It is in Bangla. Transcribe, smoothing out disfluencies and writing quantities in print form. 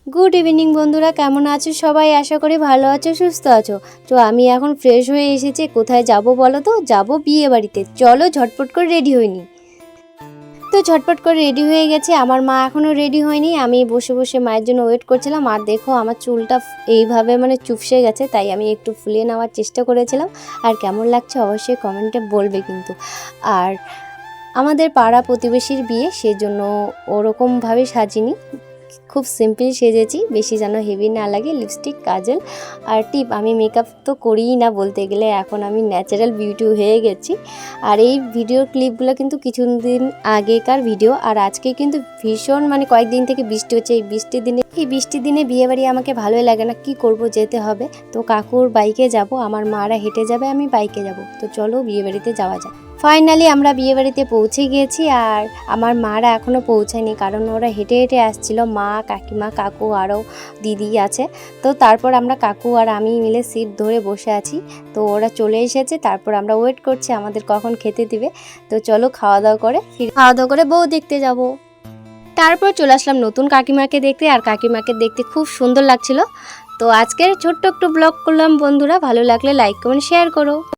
गुड इवनिंग बंधुरा केमन आछो सबाई आशा करी भालो आछो सुस्थ आछो। तो आमी एखन फ्रेश हये एसेछि कोथाय जाबो बोलो तो जाबो बिये बाड़ीते। चलो झटपट करे रेडी हये नी। तो झटपट कर रेडी हये गेছে आमार मा एखोनो रेडी हयनि। आमी बसे बसे मायेर जोन्नो वेट करछिलाम आर देखो आमार चुलटा এইভাবে মানে চুপসে গেছে তাই আমি একটু ফুলিয়ে নেওয়ার চেষ্টা করেছিলাম। আর কেমন লাগছে অবশ্যই কমেন্টে বলবে কিন্তু। আর আমাদের পাড়া প্রতিবেশীর বিয়ে সেজন্য ওরকম ভাবে সাজিনি, खूब सिम्पल सेजेছি, বেশি যেন হেভি না লাগে। লিপস্টিক কাজল আর টিপ, আমি মেকআপ তো করিই না বলতে গেলে, এখন আমি ন্যাচারাল বিউটি হয়ে গেছি। আর এই ভিডিওর ক্লিপগুলো কিন্তু কিছুদিন আগেকার ভিডিও। আর আজকে কিন্তু ভীষণ মানে কয়েকদিন থেকে বৃষ্টি হচ্ছে। এই বৃষ্টির দিনে বিয়ে বাড়ি আমাকে ভালোই লাগে না, কি করব যেতে হবে। তো কাকুর বাইকে যাব, আমার মারা হেঁটে যাবে, আমি বাইকে যাব। তো চলো বিয়ে বাড়িতে যাওয়া যাক। ফাইনালি আমরা বিয়ে বাড়িতে পৌঁছে গিয়েছি। আর আমার মারা এখনও পৌঁছায়নি, কারণ ওরা হেঁটে হেঁটে আসছিল, মা কাকিমা কাকু আরও দিদি আছে। তো তারপর আমরা কাকু আর আমি মিলে সিট ধরে বসে আছি। তো ওরা চলে এসেছে, তারপর আমরা ওয়েট করছি আমাদের কখন খেতে দিবে। তো চলো খাওয়া দাওয়া করে বউ দেখতে যাব। তারপর চলে আসলাম নতুন কাকিমাকে দেখতে। আর কাকিমাকে দেখতে খুব সুন্দর লাগছিল। তো আজকের ছোট্ট একটু ব্লগ করলাম বন্ধুরা, ভালো লাগলে লাইক কমেন্ট শেয়ার করো।